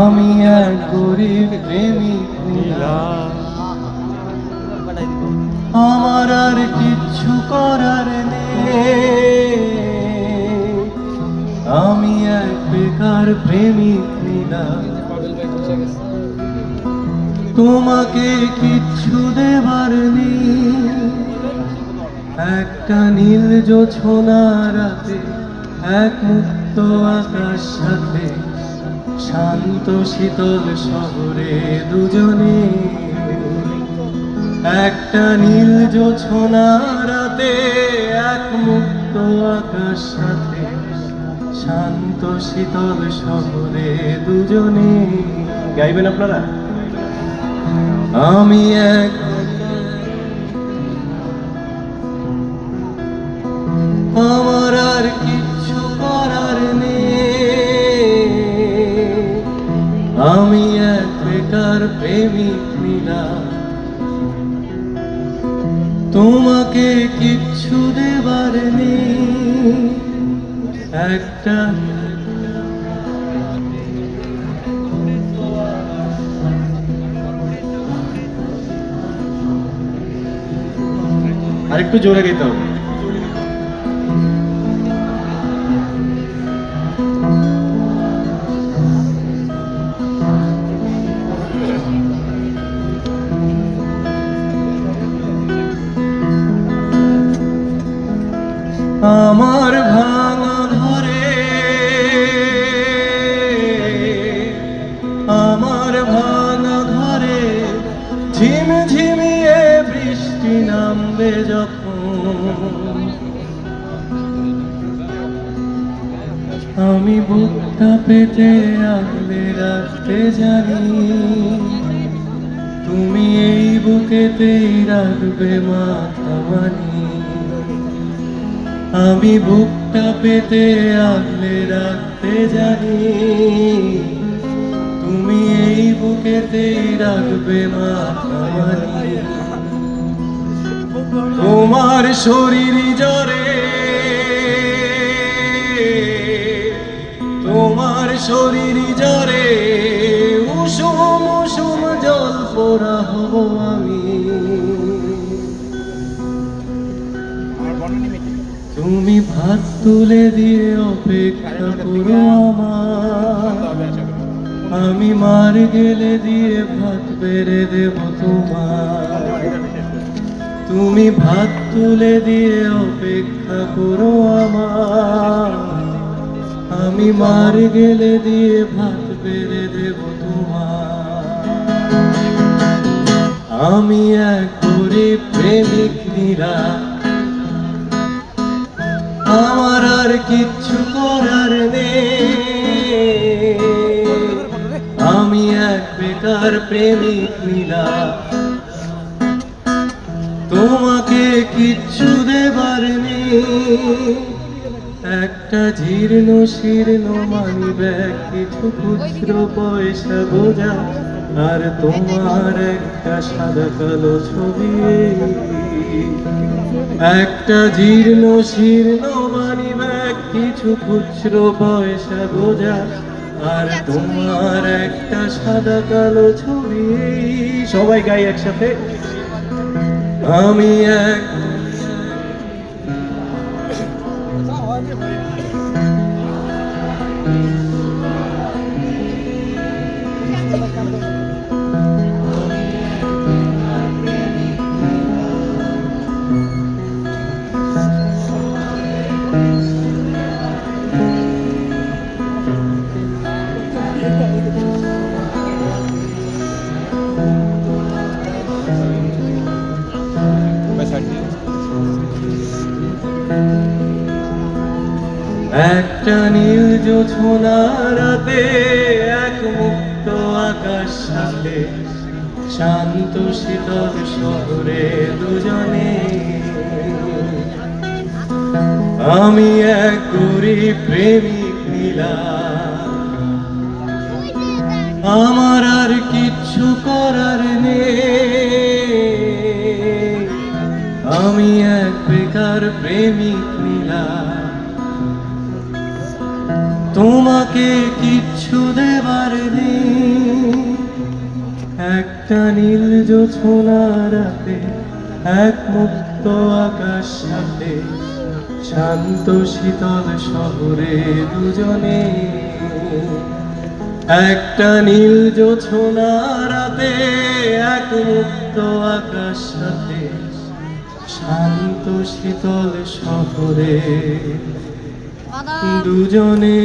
আমি এক গরিব প্রেমিক নীলা, আমার আর কিচ্ছু করার নেই। আমি এক বেকার প্রেমিক নীলা, তোমাকে কিচ্ছু দেবার নেই। একটা নীল জোছনা রাতে, এক মুক্ত আকাশ সাথে, শান্ত শীতল শহরে দুজনে। একটা নীল জোছনা রাতে, এক মুক্ত আকাশ সাথে, শান্ত শীতল শহরে দুজনে। গাইবেন আপনারা? আমি এক, আমার আর কিচ্ছু করার নেই। আমি এক বেকার প্রেমিক নীলা, তোমাকে কিচ্ছু দেবার নেই। একটা আরেকটু জোরে গাইতে হবে। আমার ভাঙা ঘরে, আমার ভাঙা ঘরে ঝিমঝিমিয়ে বৃষ্টি নামবে যখন, আমি বুকটা পেতে আগলে রাখতে জানি, তুমি এই বুকেতেই রাখবে মাথা মানি। আমি বুকটা পেতে আগলে রাখতে জানি, তুমি এই বুকেতেই রাখবে মাথা মানি। তোমার শরীর জ্বরে, তোমার শরীর জ্বরে উষুম উষুম জল পোড়া হব আমি। তুমি ভাত তুলে দিয়ে অপেক্ষা করো আমার, আমি মার গেলে দিয়ে ভাত বেড়ে দেব তোমার। তুমি ভাত তুলে দিয়ে অপেক্ষা করো আমার, আমি মার গেলে দিয়ে ভাত বেড়ে দেব তোমার। আমি এক গরিব প্রেমিক নীলা, আমার আর কিচ্ছু করার নেই। আমি এক বেকার প্রেমিক নীলা, তোমাকে কিচ্ছু দেবার নেই। একটা জীর্ণ শীর্ণ মানি ব্যাগ, কিছু খুচরো পয়সা গোজা, আর তোমার একটা সাদা কালো ছবি। একটা জীর্ণ শীর্ণ মানি ব্যাগ, কিছু খুচরো পয়সা গোজা, আর তোমার একটা সাদা কালো ছবি। সবাই গাই একসাথে। আমি এক, একটা নীল জোছনা রাতে, এক মুক্ত আকাশ সাথে, শান্ত শীতল শহরে দুজনে। আমি এক গরিব প্রেমিক নীলা, আমার আর কিচ্ছু করার নেই। আমি এক বেকার প্রেমিক নীলা, তোমাকে কি কিচ্ছু দেবার নেই। একটা নীল জোছনা রাতে, এক মুক্ত আকাশ সাথে, শান্ত শীতল শহরে দুজনে। একটা নীল জোছনা রাতে, এক মুক্ত আকাশ সাথে, শান্ত শীতল শহরে দুজনে।